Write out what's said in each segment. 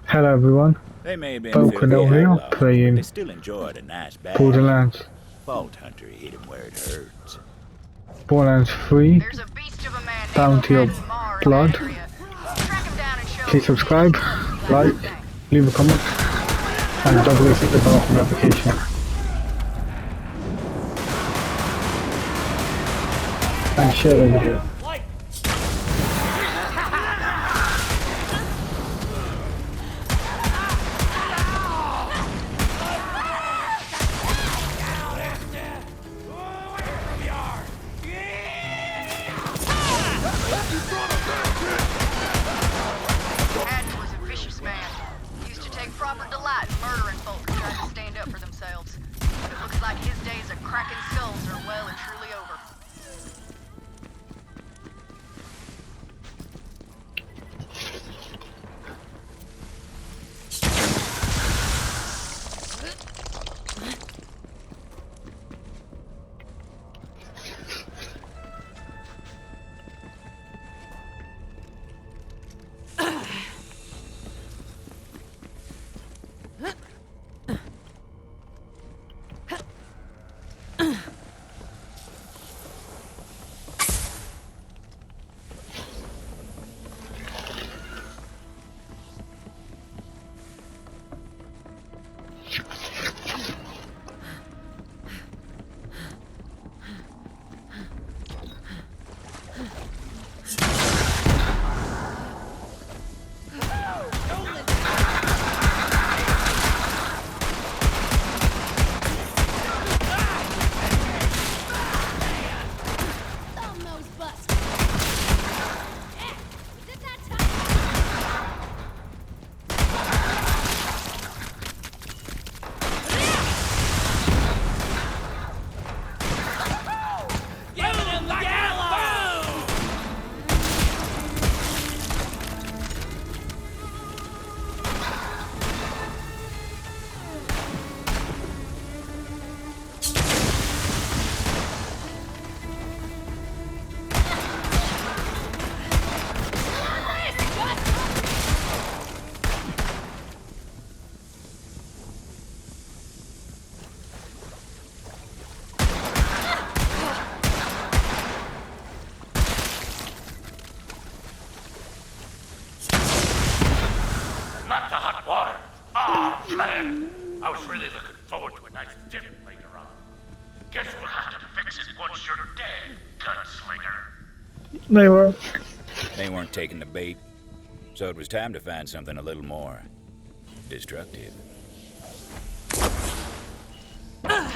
Hello everyone, They may have been Vulcan filthy here, outlaws, but playing they still enjoyed a nice bath. Borderlands. Vault Hunter hit him where it hurts. Borderlands 3, There's a beast of a man named Bounty of Patton Marr in Blood. that area. Track him down and show Please him subscribe, see what like, you think. leave a comment, and don't forget to hit the bell for notification. And share the video. Patton was a vicious man. He used to take proper delight in murdering folk who tried to stand up for themselves. But it looks like his days of cracking skulls are well and truly over. Not the hot water. Oh, man. I was really looking forward to a nice dip later on. Guess we'll have to fix it once you're dead, gunslinger. They were. They weren't taking the bait, so it was time to find something a little more destructive. Gonna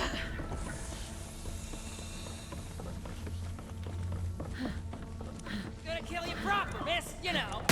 kill you proper, miss, you know.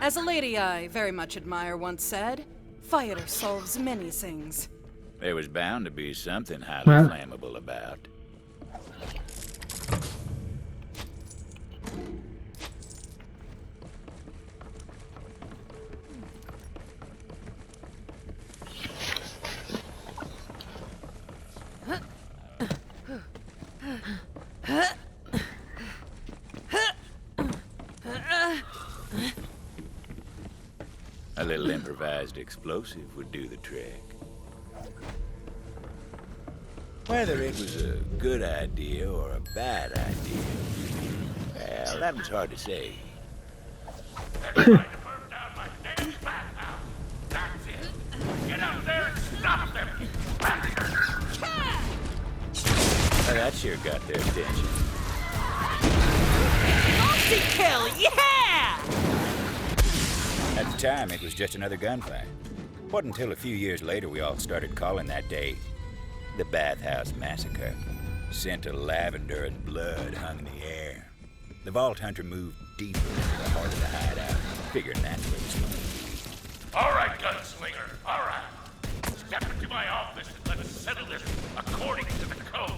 As a lady I very much admire once said, fire solves many things. There was bound to be something highly Well. flammable about. A little improvised explosive would do the trick. Whether it was a good idea or a bad idea, well, that was hard to say. They're trying to burn down my damn bathhouse. That's it. Get out there and stop them, you bastards. Well, that sure got their attention. Multi-kill, yeah! time, it was just another gunfight. Wasn't until a few years later we all started calling that day the Bathhouse Massacre. Scent of lavender and blood hung in the air. The Vault Hunter moved deeper into the heart of the hideout, figuring that's where the stone would be. All right, gunslinger, all right. Step into my office and let us settle this according to the code.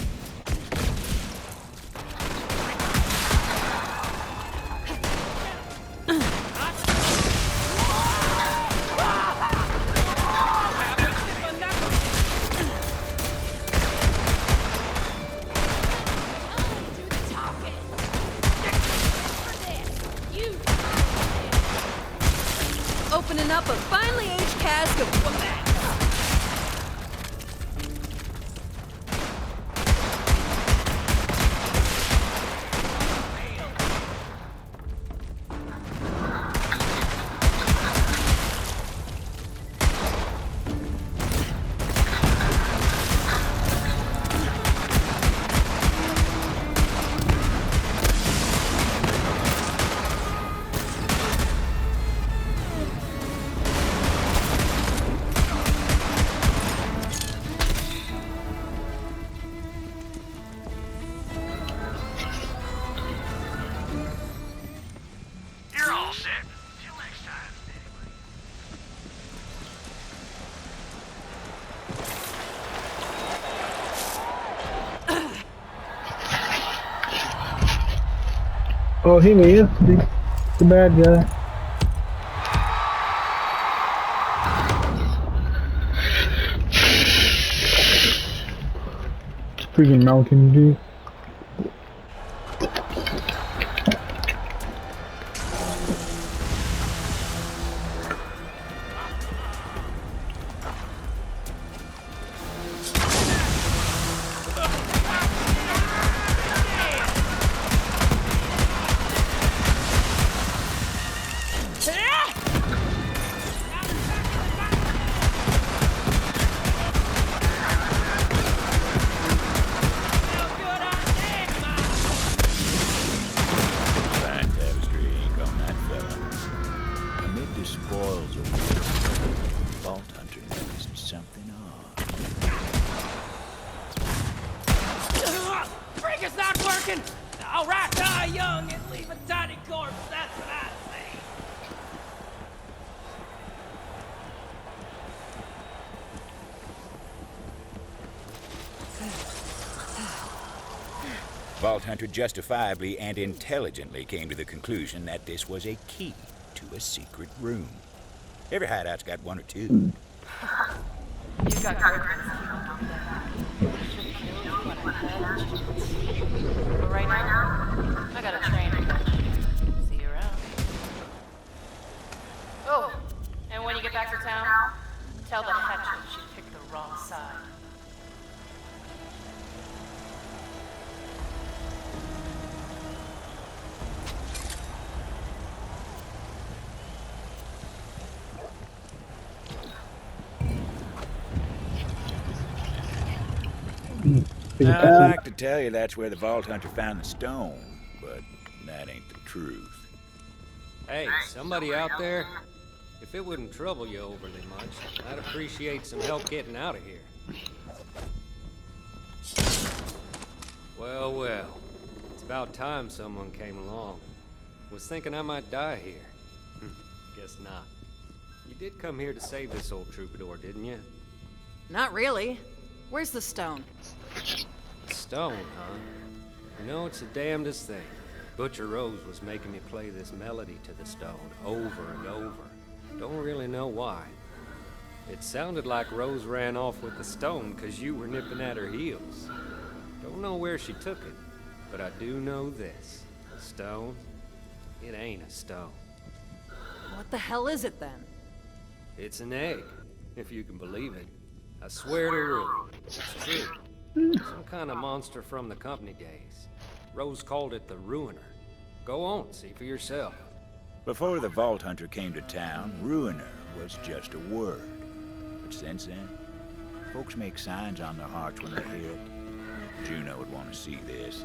Opening up a finely aged cask of woman. You're all set. Till next time, anyway. Oh, here he is, the bad guy. Freaking Mountain Dew. Fine tapestry ink on that fella. Amid the spoils of war, the Vault Hunter noticed something odd. Freak is not working! All right, die young and leave a tiny corpse, that's what I say. Vault Hunter justifiably and intelligently came to the conclusion that this was a key to a secret room. Every hideout's got one or two. You've got cover. But right now, I got a train to catch. See you around. Oh, and when you get back to town, tell the Hatchet she picked the wrong side. Now, I'd like to tell you that's where the Vault Hunter found the stone, but that ain't the truth. Hey, somebody out there? If it wouldn't trouble you overly much, I'd appreciate some help getting out of here. Well, well. It's about time someone came along. Was thinking I might die here. Guess not. You did come here to save this old troubadour, didn't you? Not really. Where's the stone? Stone, huh? You know, it's the damnedest thing. Butcher Rose was making me play this melody to the stone over and over. Don't really know why. It sounded like Rose ran off with the stone because you were nipping at her heels. Don't know where she took it, but I do know this. A stone? It ain't a stone. What the hell is it then? It's an egg, if you can believe it. I swear to Rue, it's true. Some kind of monster from the company days. Rose called it the Ruiner. Go on, see for yourself. Before the Vault Hunter came to town, Ruiner was just a word. But since then, folks make signs on their hearts when they hear it. Juno would want to see this.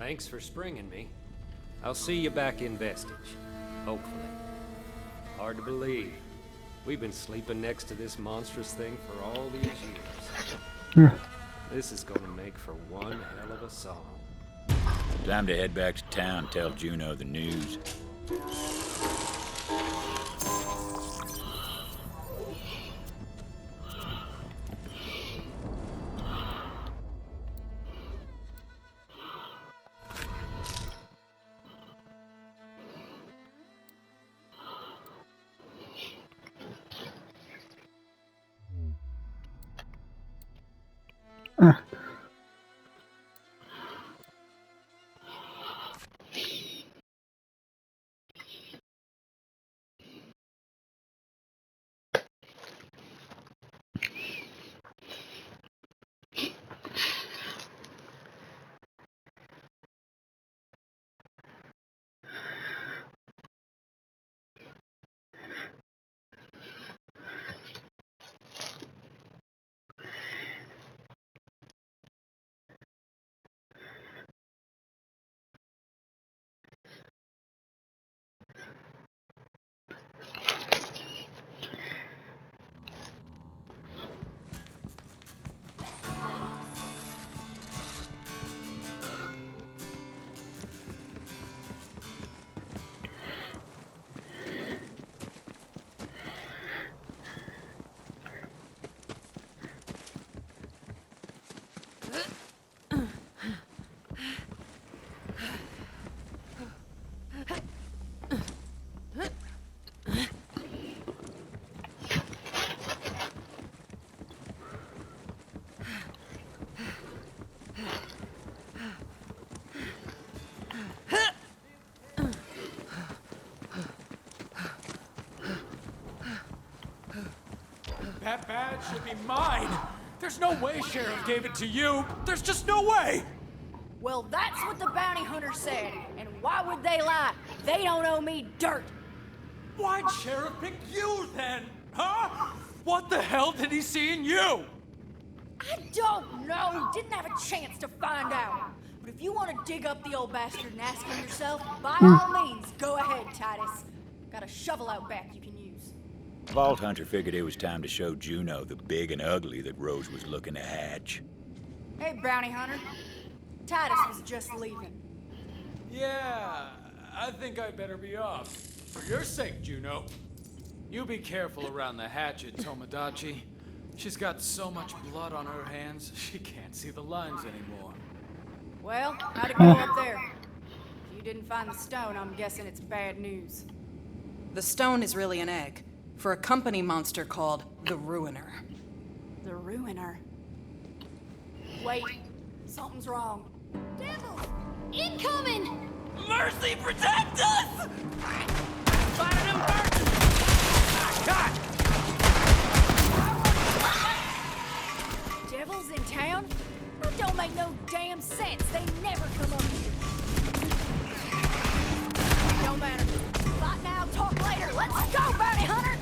Thanks for springing me. I'll see you back in Vestige. Hopefully. Hard to believe. We've been sleeping next to this monstrous thing for all these years. This is gonna make for one hell of a song. Time to head back to town and tell Juno the news. That badge should be mine! There's no way Sheriff gave it to you! There's just no way! Well, that's what the bounty hunter said. And why would they lie? They don't owe me dirt. Why'd Sheriff pick you then? Huh? What the hell did he see in you? I don't know. Didn't have a chance to find out. But if you want to dig up the old bastard and ask him yourself, by all means, go ahead, Titus. Got a shovel out back you can use. Vault Hunter figured it was time to show Juno the big and ugly that Rose was looking to hatch. Hey, bounty hunter. Titus was just leaving. Yeah, I think I better be off. For your sake, Juno. You be careful around the hatchet, Tomodachi. She's got so much blood on her hands, she can't see the lines anymore. Well, how'd it go up there? If you didn't find the stone, I'm guessing it's bad news. The stone is really an egg for a company monster called the Ruiner. The Ruiner. Wait, something's wrong. Devils! Incoming! Mercy, protect us! Fire them first! God! Devils in town? That don't make no damn sense. They never come up here. Don't matter. Fight now, talk later. Let's go, bounty hunter!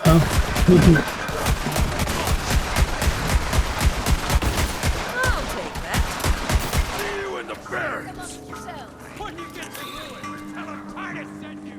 I'll take that. See you in the barracks! Amongst yourselves. When you get to ruin, tell her Titus sent you!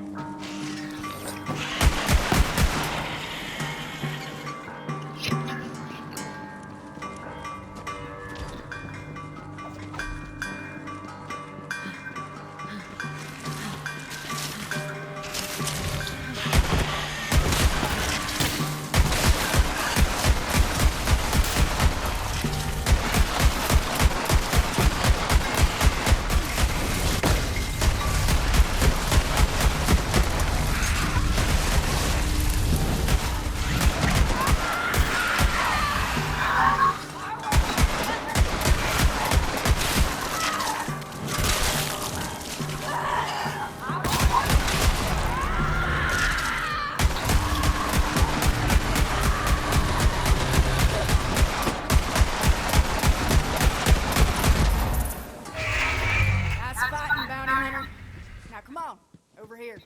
Over here.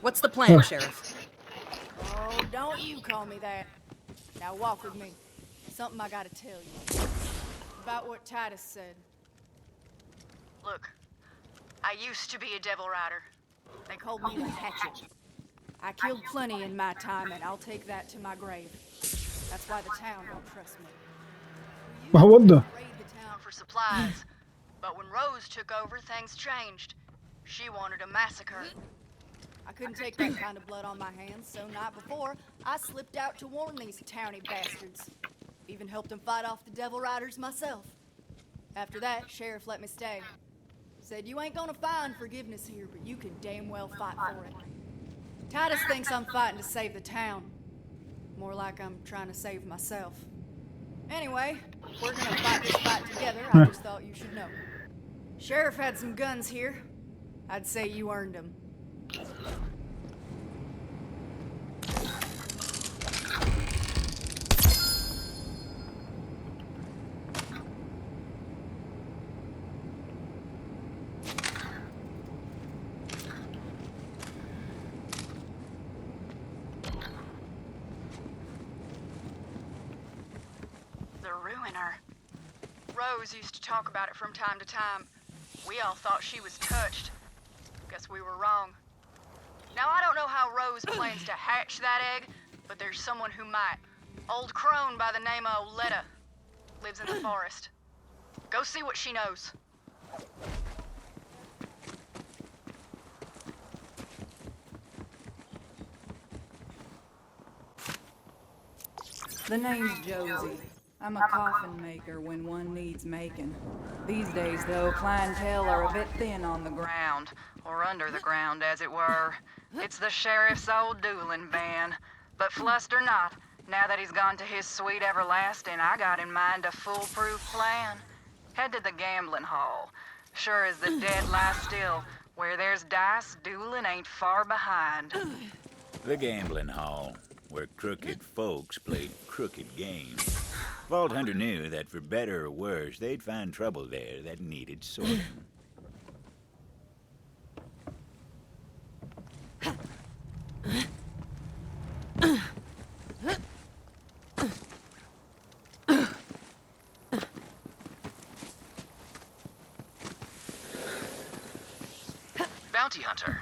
What's the plan, Sheriff? Oh, don't you call me that. Now walk with me. Something I gotta tell you. About what Titus said. Look, I used to be a devil rider. They called me the Hatchet. I killed plenty in my time, and I'll take that to my grave. That's why the town don't trust me. ما هو ده Raid the town for supplies. But when Rose took over, things changed. She wanted a massacre. I couldn't take that kind of blood on my hands, so night before, I slipped out to warn these towny bastards. Even helped them fight off the Devil Riders myself. After that, Sheriff let me stay. Said you ain't gonna find forgiveness here, but you can damn well fight for it. Titus thinks I'm fighting to save the town. More like I'm trying to save myself. Anyway, we're gonna fight this fight together. I just thought you should know. Sheriff had some guns here. I'd say you earned them. The Ruiner. Rose used to talk about it from time to time. We all thought she was touched. Guess we were wrong. Now, I don't know how Rose plans to hatch that egg, but there's someone who might. Old crone by the name of Oletta. Lives in the forest. Go see what she knows. The name's Josie. I'm a coffin maker when one needs making. These days, though, clientele are a bit thin on the ground, or under the ground, as it were. It's the sheriff's old dueling van. But fluster not, now that he's gone to his sweet everlasting, I got in mind a foolproof plan. Head to the gambling hall. Sure as the dead lie still, where there's dice, dueling ain't far behind. The gambling hall, where crooked folks played crooked games. Vault Hunter knew that for better or worse, they'd find trouble there that needed sorting. Bounty Hunter,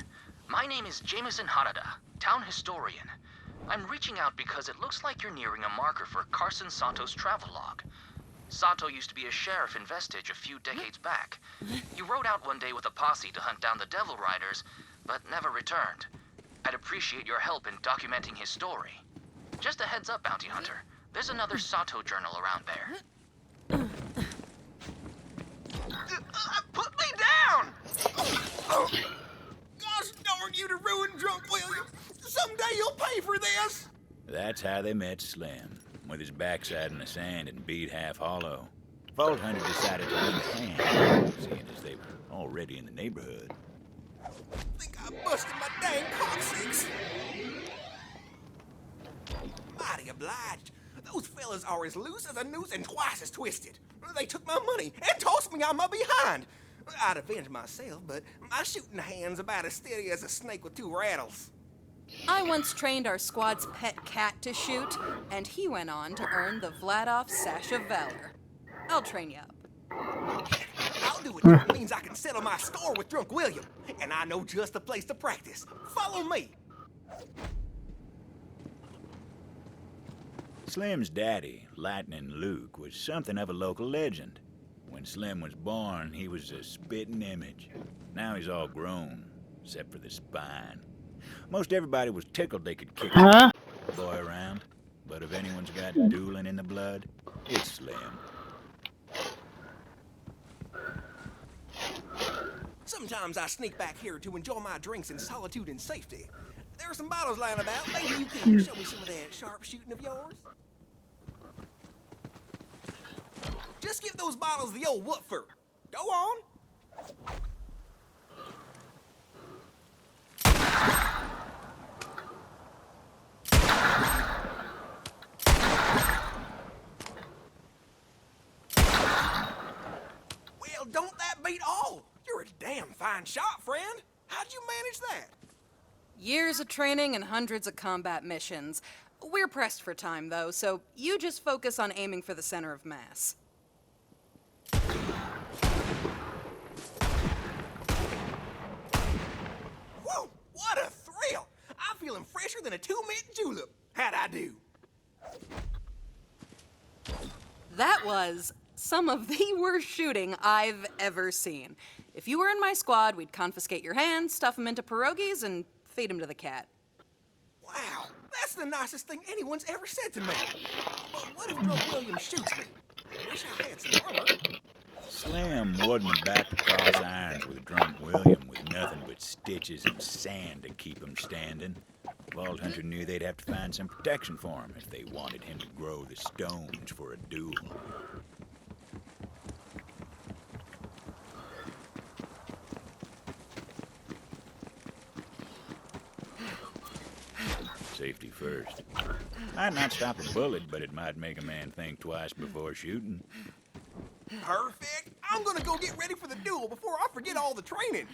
my name is Jameson Hanada, town historian. I'm reaching out because it looks like you're nearing a marker for Carson Sato's travelogue. Sato used to be a sheriff in Vestige a few decades back. He rode out one day with a posse to hunt down the Devil Riders, but never returned. I'd appreciate your help in documenting his story. Just a heads up, Bounty Hunter. There's another Sato journal around there. Put me down! Gosh darn you to ruin Drunk William! Someday you'll pay for this! That's how they met Slim, with his backside in the sand and beat half hollow. Vault Hunter decided to lend a hand, seeing as they were already in the neighborhood. Think I busted my dang coccyx! Mighty obliged. Those fellas are as loose as a noose and twice as twisted. They took my money and tossed me on my behind. I'd avenge myself, but my shooting hand's about as steady as a snake with two rattles. I once trained our squad's pet cat to shoot, and he went on to earn the Vladov Sash of Valor. I'll train you up. I'll do it if it means I can settle my score with Drunk William. And I know just the place to practice. Follow me. Slim's daddy, Lightning Luke, was something of a local legend. When Slim was born, he was a spitting image. Now he's all grown, except for the spine. Most everybody was tickled they could kick a boy around, but if anyone's got dueling in the blood, it's Slim. Sometimes I sneak back here to enjoy my drinks in solitude and safety. There are some bottles lying about. Maybe you can show me some of that sharp shooting of yours? Just give those bottles the old woofer. Go on. Well, don't that beat all? You're a damn fine shot, friend. friend. How'd you manage that? Years of training and hundreds of combat missions. We're pressed for time, though, so you just focus on aiming for the center of mass. Whoa, what a thrill! I'm feeling fresher than a two-mint julep. How'd I do? That was some of the worst shooting I've ever seen. If you were in my squad, we'd confiscate your hands, stuff them into pierogies, and feed them to the cat. Wow, that's the nicest thing anyone's ever said to me. But what if Drunk William shoots me? I wish I had some armor. Slim wasn't about to cross irons with Drunk William with nothing but stitches and sand to keep him standing. Vault Hunter knew they'd have to find some protection for him if they wanted him to grow the stones for a duel. Safety first. Might not stop a bullet, but it might make a man think twice before shooting. Perfect. I'm gonna go get ready for the duel before I forget all the training.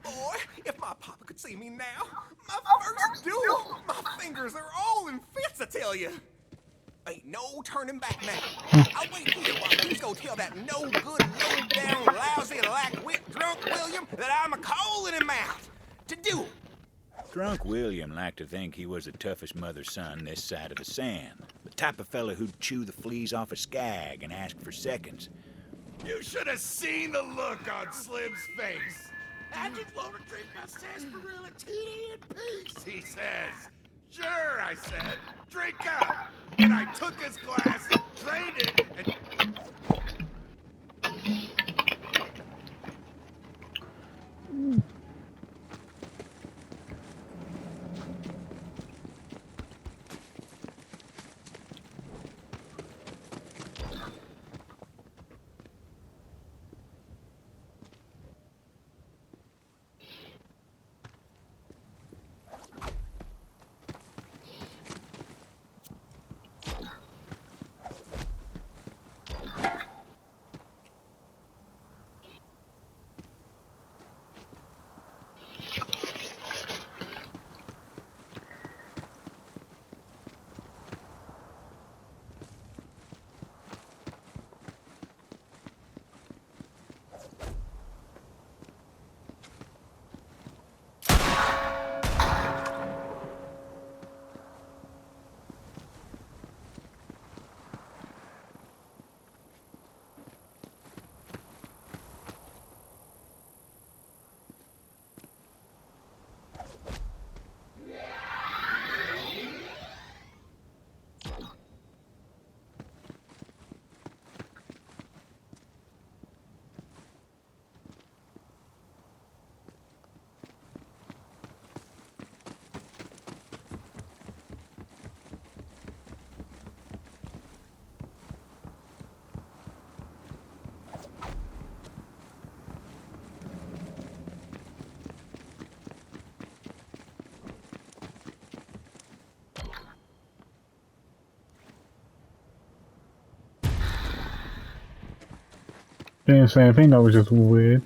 Boy, if my papa could see me now, my first duel, my fingers are all in fits, I tell you. Ain't no turning back now. I'll wait here while you go tell that no good, low down, lousy, lack-wit Drunk William that I'm a-calling him out to duel. Drunk William liked to think he was the toughest mother's son this side of the sand. The type of fella who'd chew the fleas off a skag and ask for seconds. You should have seen the look on Slim's face. I just want to drink my sarsaparilla tea in peace, he says. Sure, I said. Drink up. And I took his glass, drained it, and... Didn't say anything, that was just weird.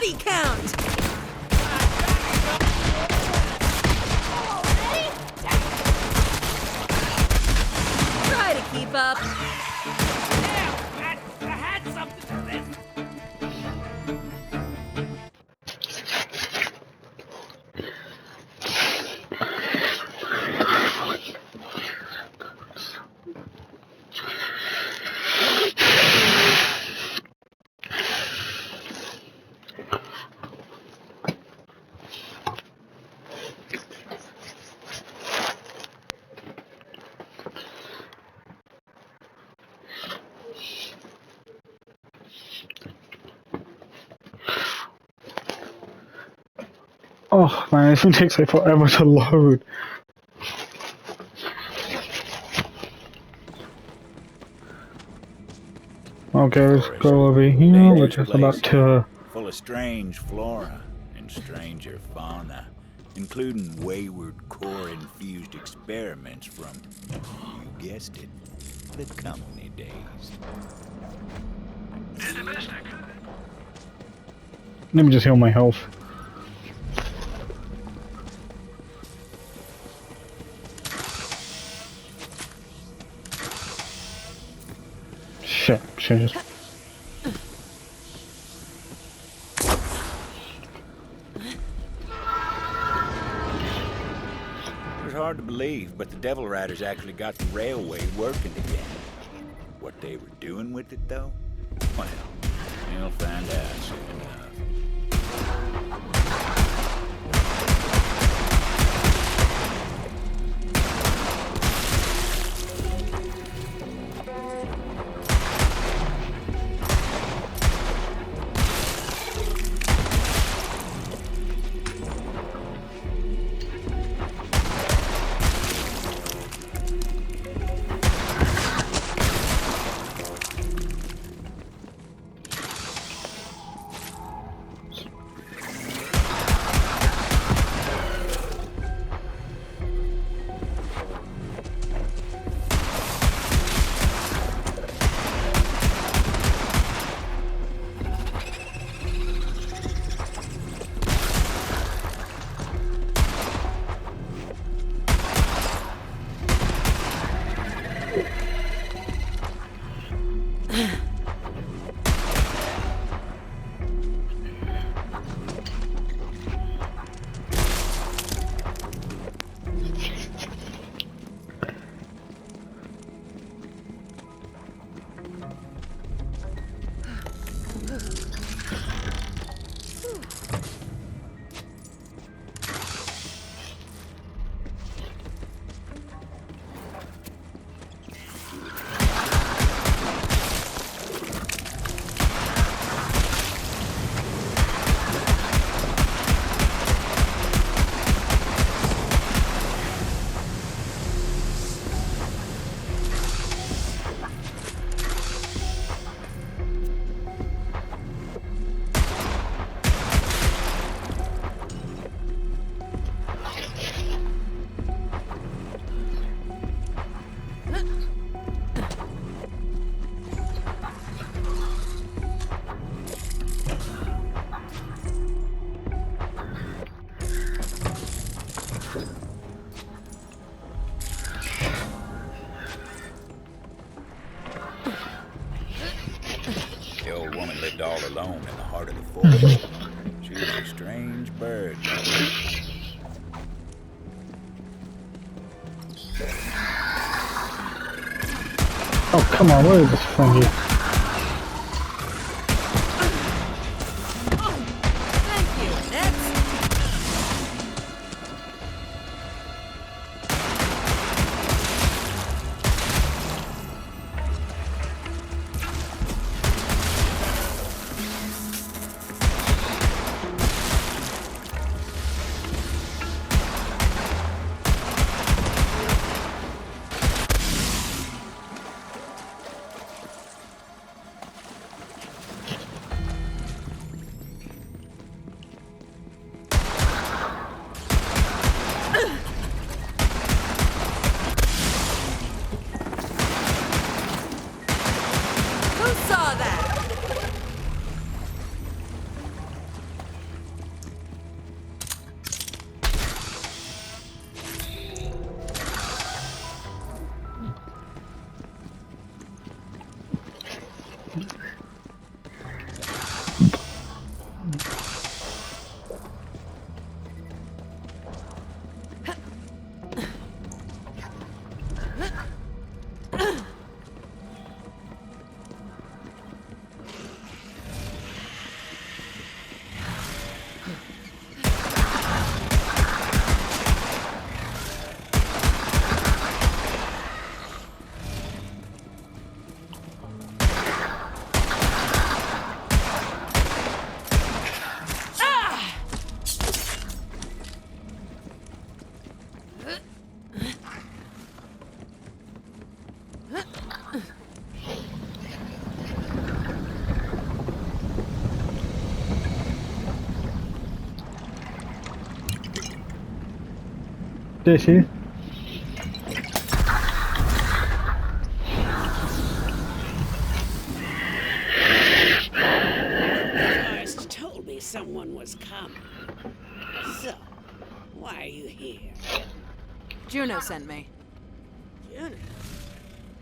body count! Try to keep up. I had something for this. Oh man, this one takes like forever to load. Okay, let's go over here. We're just about to. Full of strange flora and stranger fauna, including wayward core-infused experiments from, you guessed it, the company days. Let me just heal my health. Shit, just. It's hard to believe, but the Devil Riders actually got the railway working again. What they were doing with it, though? Well, you'll find out soon enough. The old woman lived all alone in the heart of the forest. She was a strange bird. Oh, come on, where is this from here? Thank you. Next. Sí, sí. Forrest told me someone was coming. So, why are you here? Juno sent me. Juno?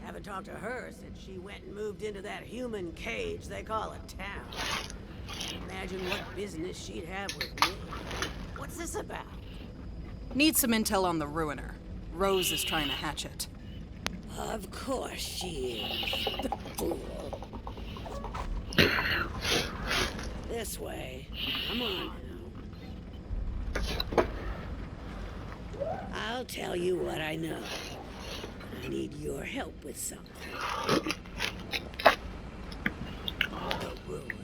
Haven't talked to her since she went and moved into that human cage they call a town. Imagine what business she'd have with me. What's this about? Need some intel on the Ruiner. Rose is trying to hatch it. Of course she is. The fool. This way. Come on now. I'll tell you what I know. I need your help with something. The Ruiner.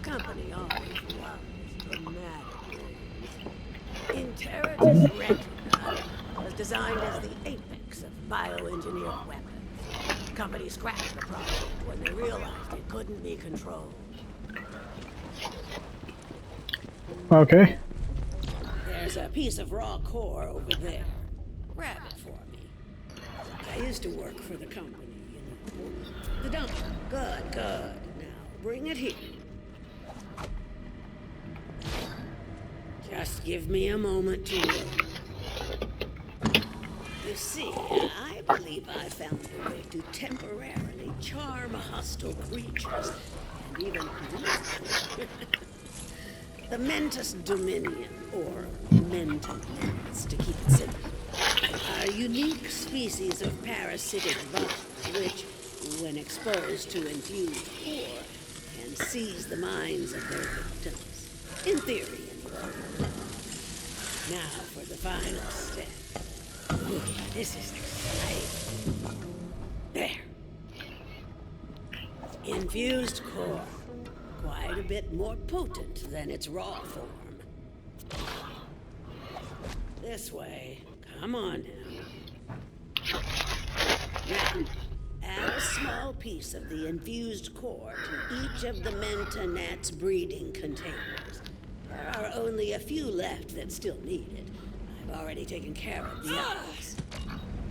Company always loves dramatic names. Interitus Retina was designed as the apex of bioengineered weapons. Company scrapped the project when they realized it couldn't be controlled. Okay. There's a piece of raw core over there. Grab it for me. I used to work for the company, you know. The dump. Good, good. Now, bring it here. Just give me a moment to work. You see, I believe I found a way to temporarily charm hostile creatures, and even the Mentis Dominion, or Mentanets, to keep it simple, are unique species of parasitic bugs which, when exposed to infused core, can seize the minds of their victims. In theory, anyway. Now for the final step. Ooh, this is exciting. There. Infused core. Quite a bit more potent than its raw form. This way. Come on now. Now, add a small piece of the infused core to each of the Mentanat's breeding containers. There are only a few left that still need it. I've already taken care of the others.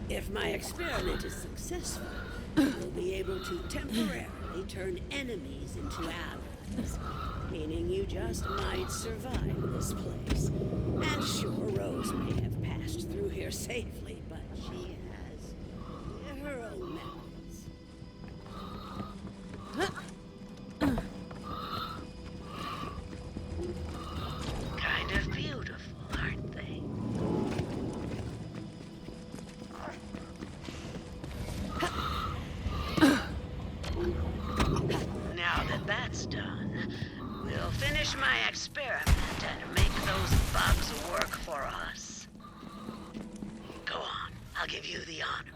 If my experiment is successful, we'll be able to temporarily turn enemies into allies. Meaning you just might survive this place. And sure, Rose may have passed through here safely, but she has her own methods. Kind of beautiful, aren't they? Now that that's done, we'll finish my experiment and make those bugs work for us. Go on, I'll give you the honor.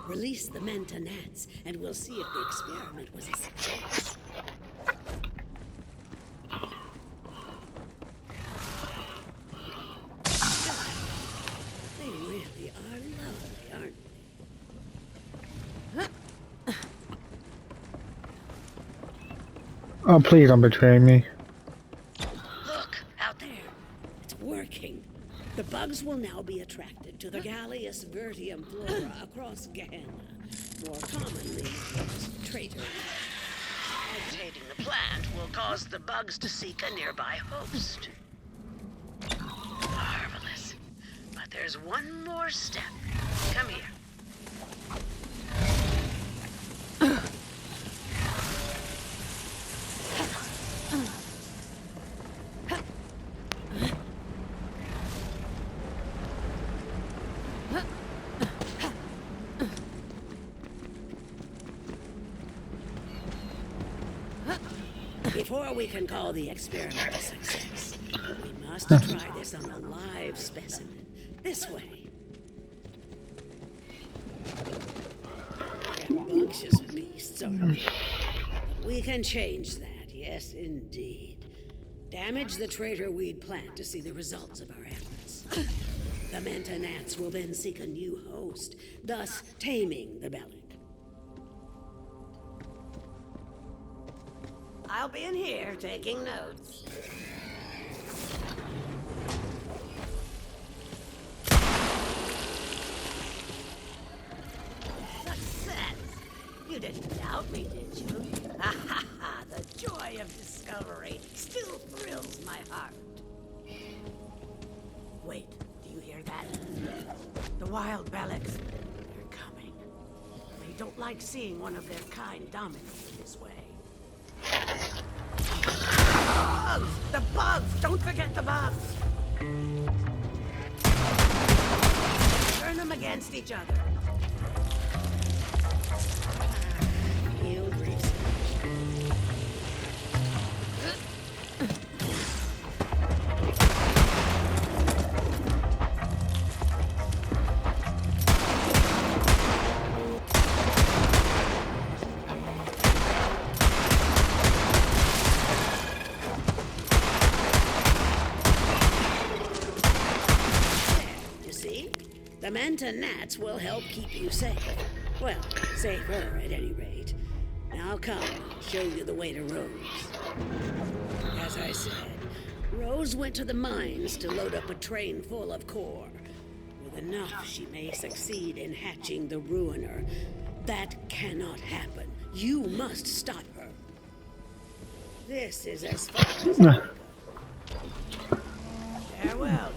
Release the Mentanets, and we'll see if the experiment was a success. They really are lovely, aren't they? Oh, please don't betray me. Look, out there. It's working. The bugs will now be attracted to the Gallius Vertium flora across Gehenna, more commonly known as traitor. Agitating the plant will cause the bugs to seek a nearby host. Marvelous. But there's one more step. Come here. Before we can call the experiment a success, we must try this on a live specimen. This way. Rambunctious beasts, aren't they? But we can change that, yes indeed. Damage the traitor weed plant to see the results of our efforts. The Mentanats will then seek a new host, thus taming the Bellic. I'll be in here taking notes. You didn't doubt me, did you? Ha ha ha! The joy of discovery still thrills my heart. Wait, do you hear that? The wild Bellics. They're coming. They don't like seeing one of their kind dominated this way. Bugs! The bugs! Don't forget the bugs! Turn them against each other. Field research. The Manta Gnats will help keep you safe. Well, safer at any rate. Now come, I'll show you the way to Rose. As I said, Rose went to the mines to load up a train full of core. With enough, she may succeed in hatching the Ruiner. That cannot happen. You must stop her. This is as far as I go. Farewell,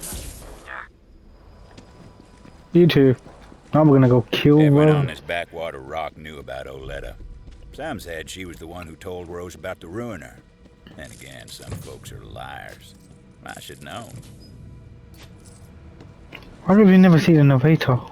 You two. Now we're gonna go kill Everyone Rose. on this backwater rock knew about Oletta. Some said she was the one who told Rose about the Ruiner. And again, some folks are liars. I should know. Why did we never see the Novator?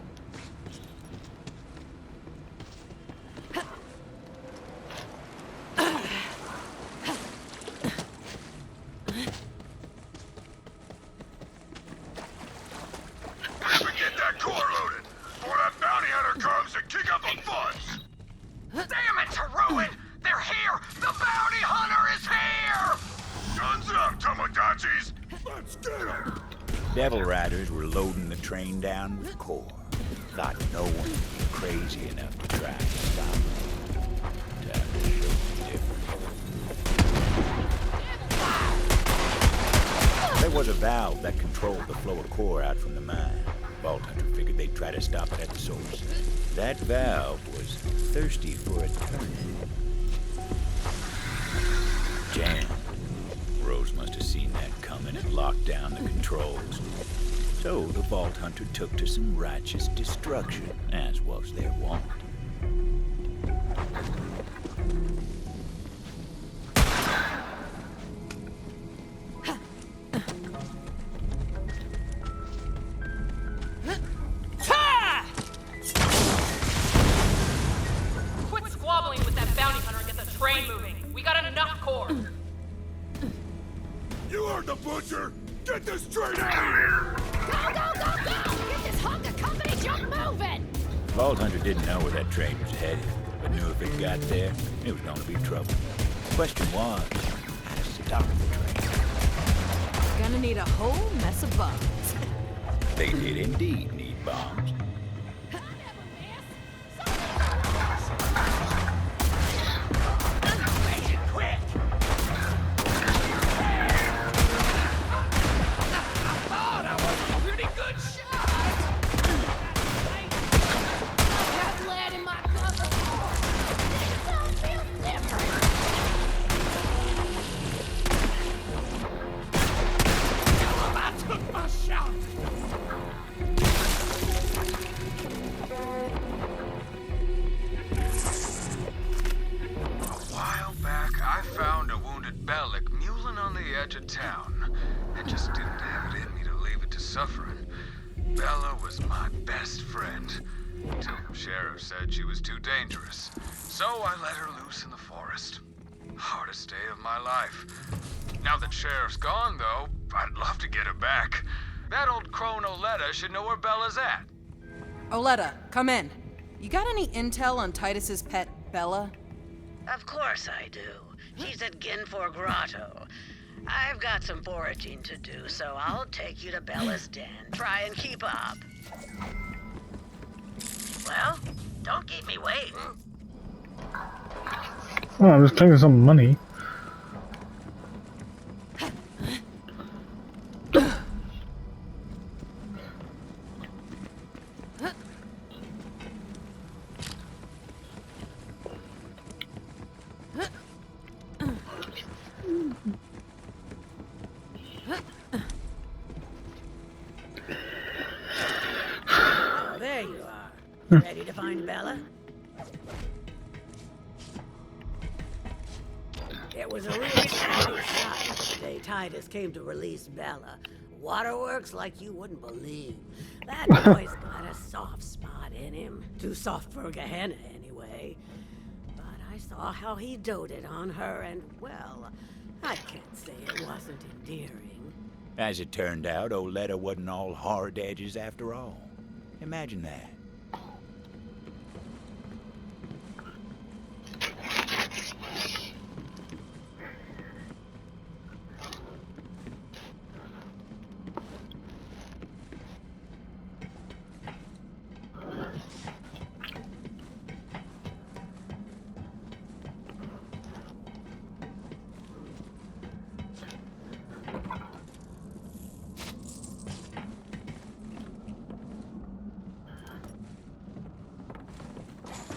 Damn it, Taruin! They're here! The bounty hunter is here! Guns up, Tomodachi's! Let's get him! Devil Riders were loading the train down with core. Thought no one would be crazy enough to try to stop them. Time to show them different. There was a valve that controlled the flow of core out from the mine. Vault Hunter figured they'd try to stop it at the source. That valve was thirsty for a turn. Jammed. Rose must have seen that coming and locked down the controls. So the Vault Hunter took to some righteous destruction, as was their wont. Quit squabbling with that bounty hunter and get the train moving. We got enough core. You heard the butcher! Get this train out of here! Go, go, go, go! Get this hunk of company junk moving! Vault Hunter didn't know where that train was headed, but knew if it got there, it was going to be trouble. The question was, how to stop the train? Gonna need a whole mess of bombs. They did indeed need bombs. To town. I just didn't have it in me to leave it to suffering. Bella was my best friend, until the sheriff said she was too dangerous. So I let her loose in the forest. Hardest day of my life. Now that Sheriff's gone, though, I'd love to get her back. That old crone Oletta should know where Bella's at. Oletta, come in. You got any intel on Titus's pet, Bella? Of course I do. She's at Ginfor Grotto. I've got some foraging to do, so I'll take you to Bella's den. Try and keep up. Well, don't keep me waiting. Oh, I'm just taking some money. The day Titus came to release Bella. Waterworks like you wouldn't believe. That boy's got a soft spot in him. Too soft for Gehenna, anyway. But I saw how he doted on her, and, well, I can't say it wasn't endearing. As it turned out, Oletta wasn't all hard edges after all. Imagine that.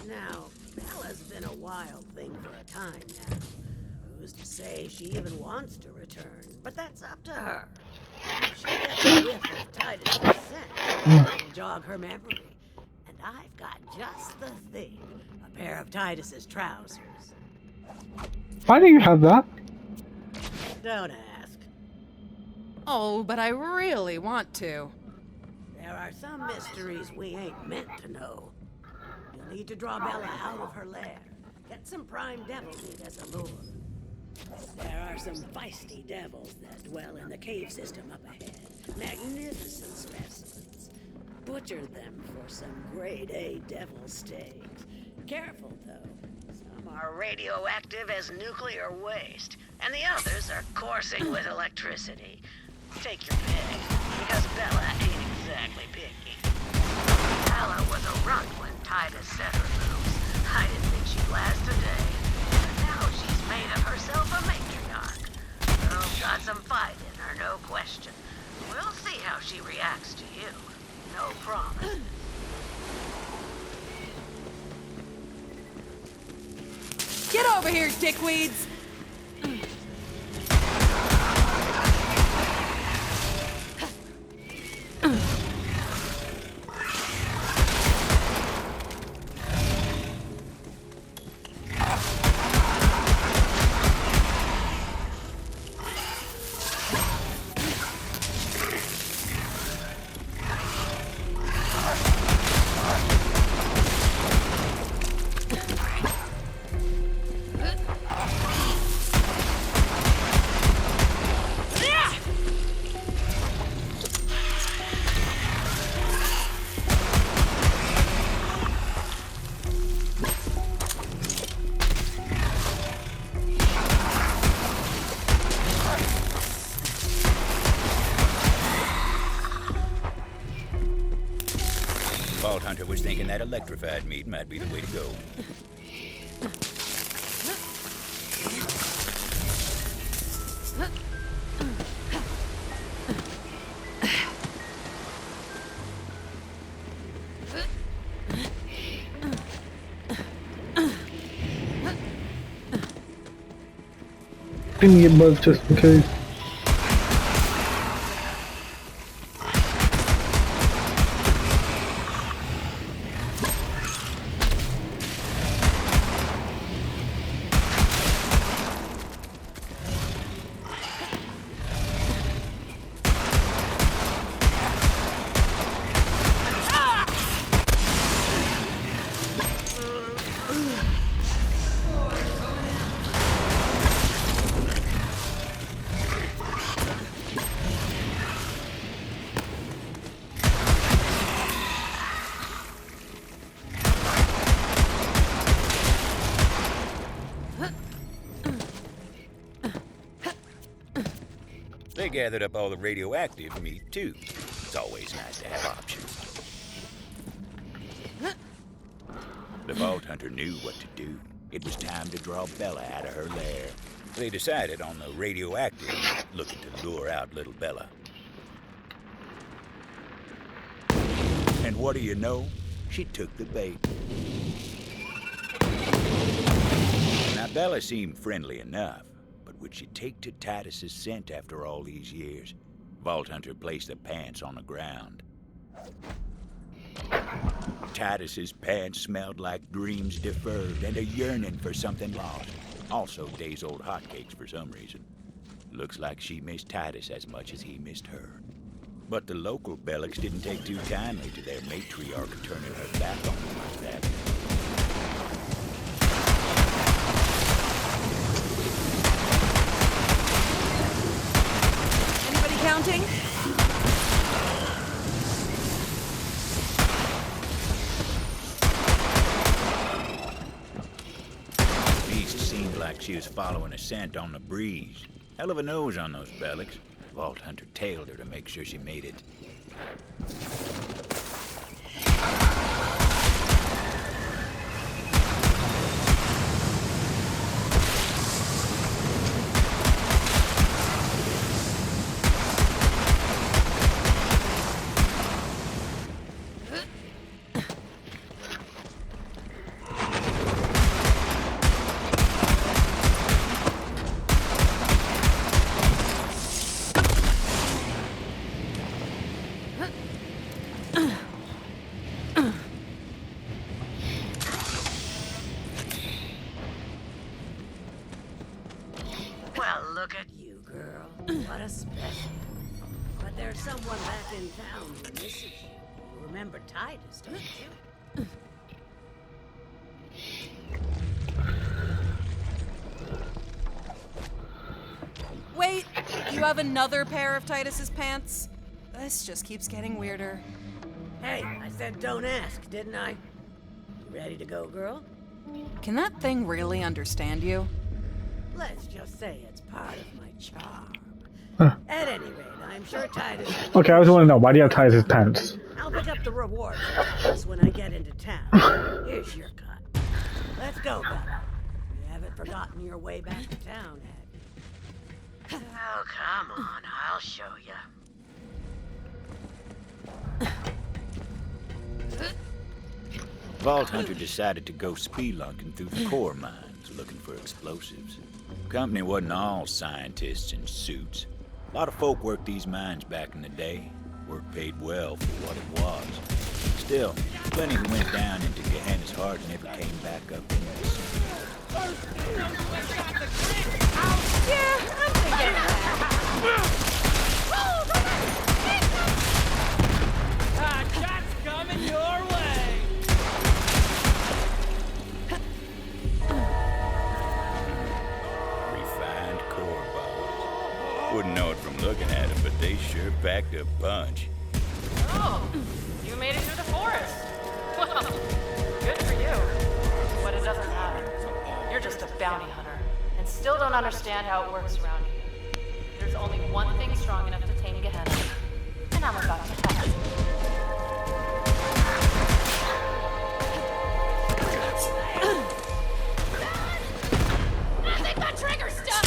Now, Bella's been a wild thing for a time now. Who's to say she even wants to return? But that's up to her. If she gets a whiff of Titus' scent, it'll jog her memory. And I've got just the thing. A pair of Titus's trousers. Why do you have that? Don't ask. Oh, but I really want to. There are some mysteries we ain't meant to know. You'll need to draw Bella out of her lair. Get some prime devil meat as a lure. There are some feisty devils that dwell in the cave system up ahead. Magnificent specimens. Butcher them for some grade A devil steaks. Careful, though. Some are radioactive as nuclear waste, and the others are coursing with electricity. Take your pick, because Bella ain't exactly picky. Bella was a runt when Titus set her loose. I didn't think she'd last a day. But now she's made of herself a matriarch. Girl's got some fight in her, no question. We'll see how she reacts to you. No promise. Get over here, dickweeds! Vault Hunter was thinking that electrified meat might be the way to go. Can you get both just in case? They gathered up all the radioactive meat, too. It's always nice to have options. The Vault Hunter knew what to do. It was time to draw Bella out of her lair. They decided on the radioactive, looking to lure out little Bella. And what do you know? She took the bait. Now, Bella seemed friendly enough. Would she take to Titus's scent after all these years? Vault Hunter placed the pants on the ground. Titus's pants smelled like dreams deferred and a yearning for something lost. Also days-old hotcakes for some reason. Looks like she missed Titus as much as he missed her. But the local Bellics didn't take too kindly to their matriarch turning her back on them like that. Anybody counting? Beast seemed like she was following a scent on the breeze. Hell of a nose on those Bellics. Vault Hunter tailed her to make sure she made it. Well, look at you, girl. What a special. But there's someone back in town who misses you. You remember Titus, don't you? Wait, you have another pair of Titus's pants? This just keeps getting weirder. Hey, I said don't ask, didn't I? You ready to go, girl? Can that thing really understand you? Let's just say it's part of my charm. Huh. At any rate, I'm sure Titus... Okay, I just want to know, why do you have Titus's pants? I'll pick up the reward for Titus when I get into town. Here's your cut. Let's go, Bella. You haven't forgotten your way back to town, have you? Oh, come on. I'll show you. Vault Hunter decided to go spelunking through the core mines looking for explosives. Company wasn't all scientists in suits. A lot of folk worked these mines back in the day. Work paid well for what it was. Still, plenty who went down into Gehenna's heart and never came back up in this. Yeah, I'm thinking Shots coming your way! Refined core bombs. Wouldn't know it from looking at them, but they sure packed a punch. Oh, you made it through the forest. Well, good for you. But it doesn't matter. You're just a bounty hunter, and still don't understand how it works around here. There's only one thing strong enough to tame Gehenna, and I'm about to have it. I think my trigger's stuck!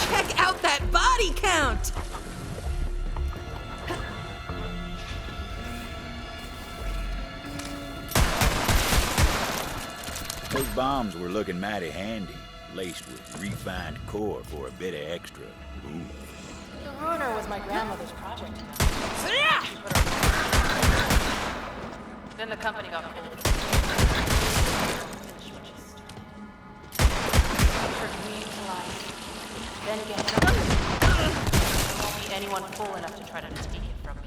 Check out that body count! Those bombs were looking mighty handy, laced with refined core for a bit of extra. Ooh. The Ruiner was my grandmother's project. Then the company got pulled. Turned me to life. Then Gehenna. There won't be anyone fool enough to try to take it from me.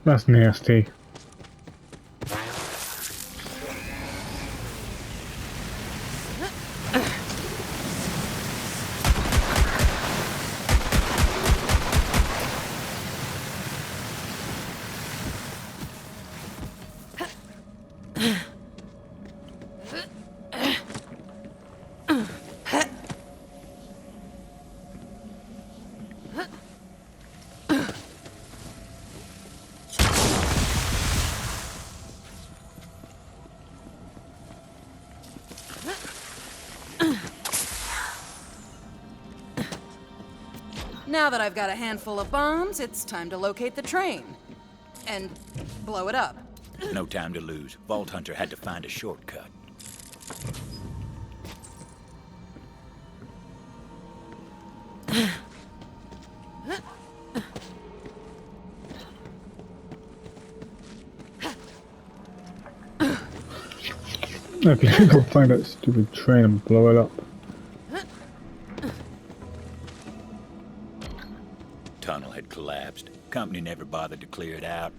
That's nasty. Now that I've got a handful of bombs, it's time to locate the train. And blow it up. No time to lose. Vault Hunter had to find a shortcut. Okay, go find that stupid train and blow it up. Tunnel had collapsed. Company never bothered to clear it out.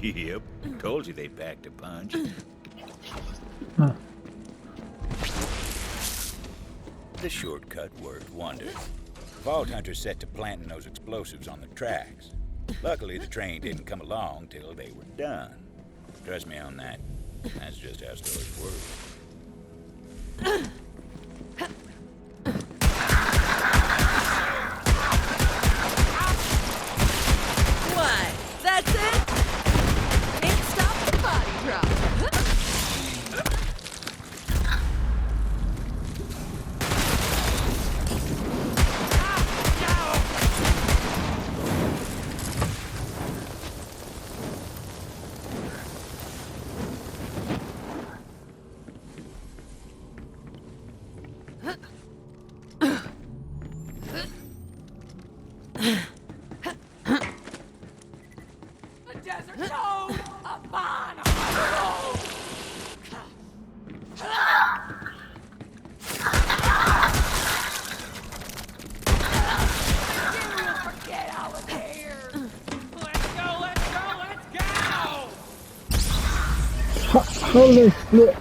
Yep, told you they packed a punch. Huh. The shortcut worked wonders. Vault Hunter set to planting those explosives on the tracks. Luckily, the train didn't come along till they were done. Trust me on that. That's just how stories work. What? That's it? Can't stop the body drop. The desert toad! A bomb! Get out of here! Let's go, let's go, let's go! Holy flip!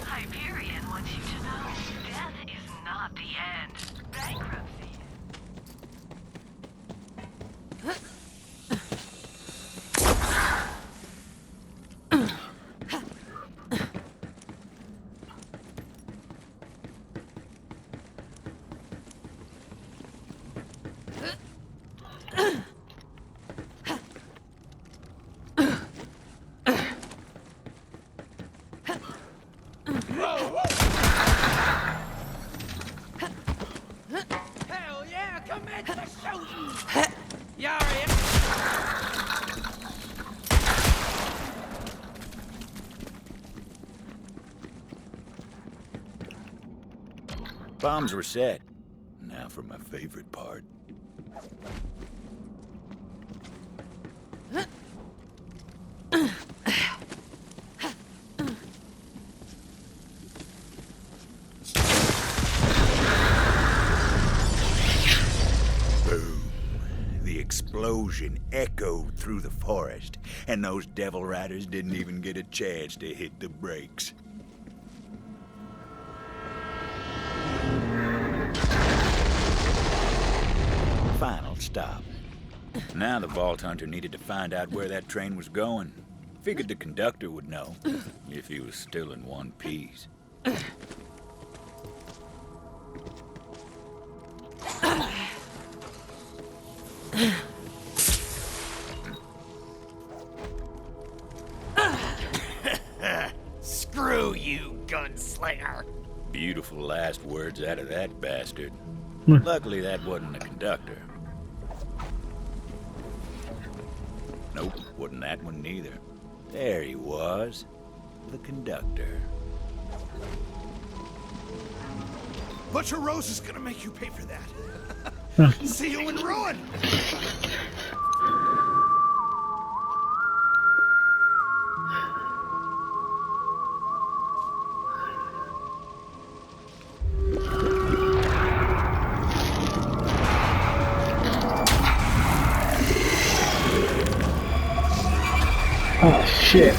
Hyperion wants you to know death is not the end. Bankruptcy. Hell yeah, commence the shooting! Yari! Bombs were set. Now for my favorite part. Boom. The explosion echoed through the forest, and those devil riders didn't even get a chance to hit the brakes. Final stop. Now the Vault Hunter needed to find out where that train was going. Figured the conductor would know, if he was still in one piece. Screw you, gunslinger. Beautiful last words out of that bastard. Luckily, that wasn't the conductor. Nope, wasn't that one neither. There he was, the conductor. Butcher Rose is gonna make you pay for that. See you in ruin! Oh shit.